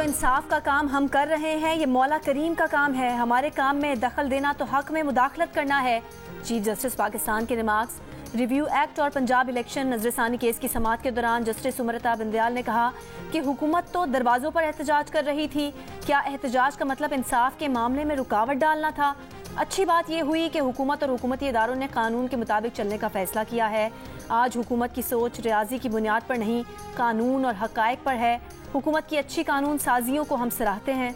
इंसाफ का काम हम कर रहे हैं, ये मौला करीम का काम है। हमारे काम में दखल देना तो हक में मुदाखलत करना है। चीफ जस्टिस पाकिस्तान के रिमार्क्स। रिव्यू एक्ट और पंजाब इलेक्शन नजरसानी केस की समाअत के दौरान जस्टिस सुमरता बिंदयाल ने कहा कि हुकूमत तो दरवाज़ों पर एहतजाज कर रही थी, क्या एहतजाज का मतलब इंसाफ के मामले में रुकावट डालना था? अच्छी बात यह हुई कि हुकूमत और हुकूमती इदारों ने कानून के मुताबिक चलने का फैसला किया है। आज हुकूमत की सोच रियाजी की बुनियाद पर नहीं, कानून और हक़ाइक़ पर है। हुकूमत की अच्छी कानून साजियों को हम सराहते हैं।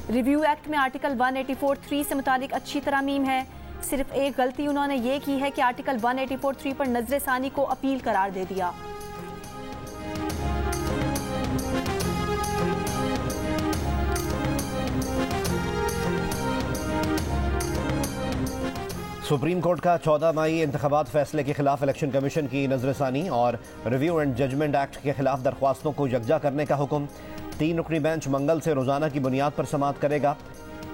रिव्यू एक्ट में आर्टिकल 184(3) से मुतालिक अच्छी तरमीम है। सिर्फ एक गलती उन्होंने ये की है कि आर्टिकल 184(3) पर नजरसानी को अपील करार दे दिया। सुप्रीम कोर्ट का 14 मई इंतखाबात फैसले के खिलाफ इलेक्शन कमीशन की नजरसानी और रिव्यू एंड जजमेंट एक्ट के खिलाफ दरख्वास्तों को यकजा करने का हुक्म। 3 रुकनी बेंच मंगल से रोजाना की बुनियाद पर समाअत करेगा।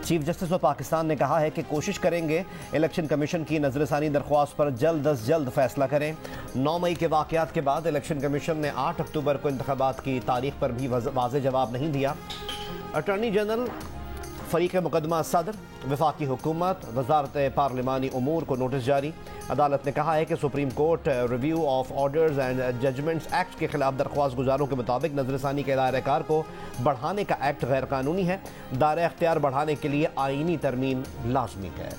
चीफ जस्टिस ऑफ पाकिस्तान ने कहा है कि कोशिश करेंगे इलेक्शन कमीशन की नजरसानी दरख्वास्त पर जल्द अज जल्द फैसला करें। 9 मई के वाकयात के बाद इलेक्शन कमीशन ने 8 अक्टूबर को इंतखाबात की तारीख पर भी वाज़ेह जवाब नहीं दिया। अटॉर्नी जनरल फरीक मुकदमा सदर वफाकी हुकूमत वजारत पार्लिमानी उमूर को नोटिस जारी। अदालत ने कहा है कि Supreme Court Review of Orders and Judgments Act के खिलाफ दरख्वास्त गुजारों के मुताबिक नजरसानी के दायरा-ए-कार को बढ़ाने का एक्ट गैर कानूनी है। दायरा इख्तियार बढ़ाने के लिए आईनी तरमीम लाजमी है।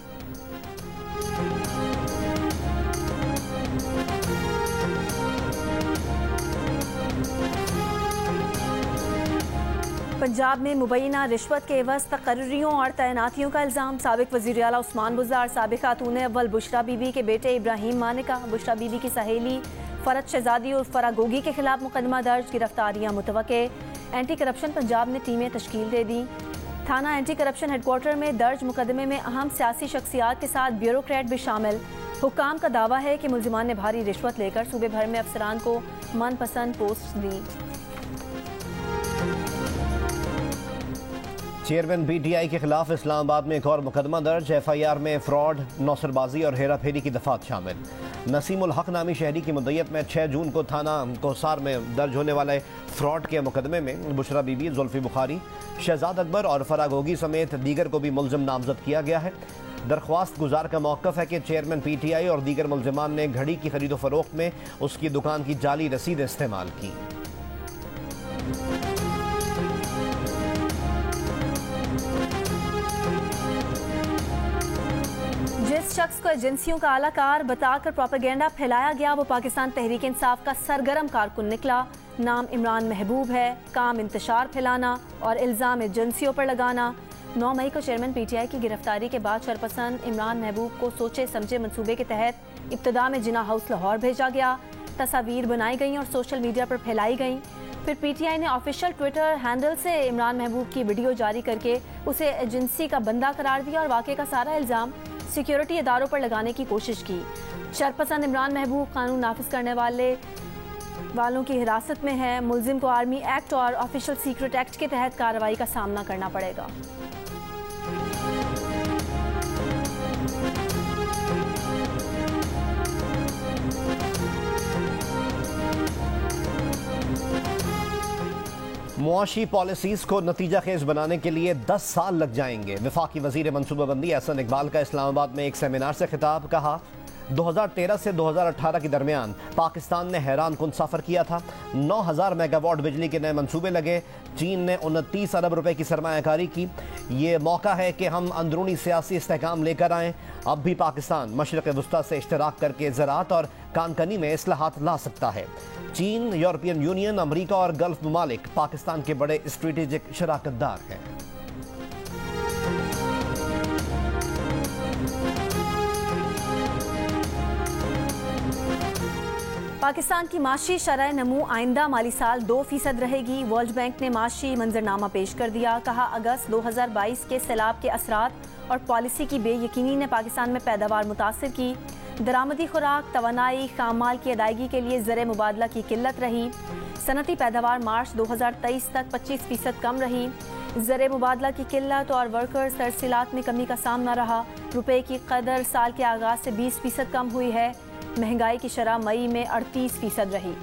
पंजाब में मुबैना रिश्वत के एवज तकर्रियों और तैनातियों का इल्ज़ाम। साबिक वज़ीर आला उस्मान बुज़दार, साबिक खातून अव्वल बुशरा बीबी के बेटे इब्राहिम मानिका, बुशरा बीबी की सहेली फरत शहजादी और फरागोगी के खिलाफ मुकदमा दर्ज, गिरफ्तारियां मुतवक्के। एंटी करप्शन पंजाब ने टीमें तश्कील दे दी। थाना एंटी करप्शन हेडक्वार्टर में दर्ज मुकदमे में अहम सियासी शख्सियात के साथ ब्यूरोक्रेट भी शामिल। हुक्काम का दावा है कि मुल्जिमान ने भारी रिश्वत लेकर सूबे भर में अफसरान को मनपसंद पोस्ट दी। चेयरमैन PTI के खिलाफ इस्लामाबाद में एक और मुकदमा दर्ज। FIR में फ्रॉड, नौसरबाजी और हेरा फेरी की दफात शामिल। नसीमुल हक नामी शहरी की मुद्दत में 6 जून को थाना कोसार में दर्ज होने वाले फ्रॉड के मुकदमे में बुशरा बीबी, जुल्फी बुखारी, शहजाद अकबर और फरागोगी समेत दीगर को भी मुल्जिम नामजद किया गया है। दरख्वास्त गुजार का मौक़िफ़ है कि चेयरमैन PTI और दीगर मुल्जिमान ने घड़ी की खरीदो फरोख्त में उसकी दुकान की जाली रसीद इस्तेमाल की। जिस शख्स को एजेंसियों का आलाकार बताकर प्रोपेगेंडा फैलाया गया वो पाकिस्तान तहरीक इंसाफ का सरगर्म कारकुन निकला। नाम इमरान महबूब है। काम इंतशार फैलाना और इल्ज़ाम एजेंसियों पर लगाना। 9 मई को चेयरमैन PTI की गिरफ्तारी के बाद शरपसंद इमरान महबूब को सोचे समझे मंसूबे के तहत इब्तदा में जिना हाउस लाहौर भेजा गया। तस्वीर बनाई गई और सोशल मीडिया पर फैलाई गई। फिर PTI ने ऑफिशियल ट्विटर हैंडल से इमरान महबूब की वीडियो जारी करके उसे एजेंसी का बंदा करार दिया और वाक़े का सारा इल्ज़ाम सिक्योरिटी इदारों पर लगाने की कोशिश की। शरपसंद इमरान महबूब कानून नाफिज करने वालों की हिरासत में है। मुल्जिम को आर्मी एक्ट और ऑफिशियल सीक्रेट एक्ट के तहत कार्रवाई का सामना करना पड़ेगा। मुआशी पॉलिसीज को नतीजा खेज बनाने के लिए 10 साल लग जाएंगे। वफाकी वजीर मनसूबाबंदी एहसन इकबाल का इस्लामाबाद में एक सेमिनार से खिताब। कहा 2013 से 2018 के दरमियान पाकिस्तान ने हैरान कुन सफ़र किया था। 9000 मेगावाट बिजली के नए मंसूबे लगे। चीन ने 29 अरब रुपए की सरमायाकारी की। ये मौका है कि हम अंदरूनी सियासी इस्तेहकाम लेकर आएँ। अब भी पाकिस्तान मशरक़ वुस्ता से इश्तराक करके ज़राअत और कानकनी में इस्लाहात ला सकता है। चीन, यूरोपियन यूनियन, अमरीका और गल्फ ममालिक पाकिस्तान के बड़े स्ट्रेटेजिक शराकतदार हैं। पाकिस्तान की माशी शरह नमू आइंदा माली साल 2% रहेगी। वर्ल्ड बैंक ने माशी मंजरनामा पेश कर दिया। कहा अगस्त 2022 के सैलाब के असरात और पॉलिसी की बेयकीनी ने पाकिस्तान में पैदावार मुतासिर की। दरामदी खुराक, तवानाई, खाम माल की अदायगी के लिए ज़र मुबादला की किल्लत रही। सनती पैदावार मार्च 2023 तक 25% कम रही। ज़र मुबादला की किल्लत और वर्कर्स तरसीलात में कमी का सामना रहा। रुपए की कदर साल के आगाज़ से 20% कम हुई है। महंगाई की शरह मई में 38% रही।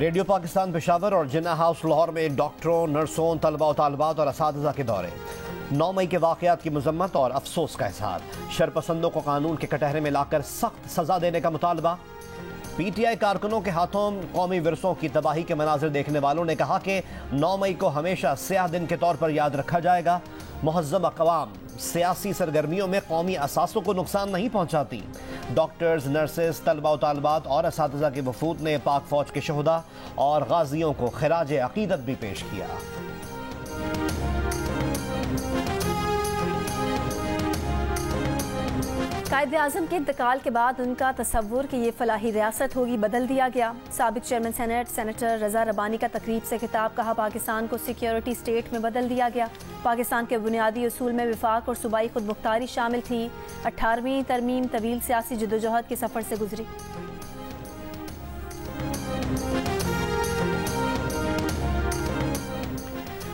रेडियो पाकिस्तान पेशावर और जिन्ना हाउस लाहौर में डॉक्टरों, नर्सों, तलबा व तालिबात और असातिज़ा के दौरे। 9 मई के वाक़यात की मजम्मत और अफसोस का इजहार। शरपसंदों को कानून के कटहरे में लाकर सख्त सजा देने का मुतालबा। PTI कारकुनों के हाथों कौमी विरसों की तबाही के मनाजिर देखने वालों ने कहा कि 9 मई को हमेशा स्याह दिन के तौर पर याद रखा जाएगा। मुहज़्ज़म अक़वाम सियासी सरगर्मियों में कौमी असासों को नुकसान नहीं पहुंचाती। डॉक्टर्स, नर्सेस, तलबा व तालिबात और असातिज़ा के वफूद ने पाक फ़ौज के शहुदा और गाजियों को खिराज अक़ीदत भी पेश किया। कायद आज़म के इंतकाल के बाद उनका तसव्वुर कि ये फलाही रियासत होगी बदल दिया गया। साबिक चेयरमैन सेनेट सेनेटर रज़ा रबानी का तकरीब से खिताब, कहा पाकिस्तान को सिक्योरिटी स्टेट में बदल दिया गया। पाकिस्तान के बुनियादी उसूल में विफाक और सूबाई खुद मुख्तारी शामिल थी। 18वीं तरमीम तवील सियासी जद्दोजहद के सफ़र से गुजरी।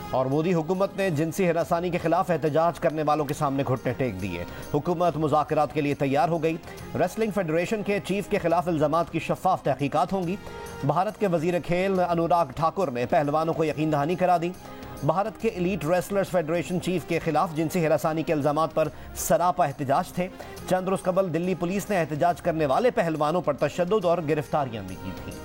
और मोदी हुकूमत ने जिनसी हिरासानी के खिलाफ एहतजाज करने वालों के सामने घुटने टेक दिए। हुकूमत मुज़ाकरात के लिए तैयार हो गई। रेसलिंग फेडरेशन के चीफ के खिलाफ इल्जामात की शफाफ तहकीकात होंगी। भारत के वजीर खेल अनुराग ठाकुर ने पहलवानों को यकीन दहानी करा दी। भारत के एलीट रेसलर्स फेडरेशन चीफ के खिलाफ जिनसी हिरासानी के इल्जामात पर सरापा एहतजाज थे। चंद रोज कबल दिल्ली पुलिस ने एहतजाज करने वाले पहलवानों पर तशद्दुद और गिरफ्तारियां भी की थी।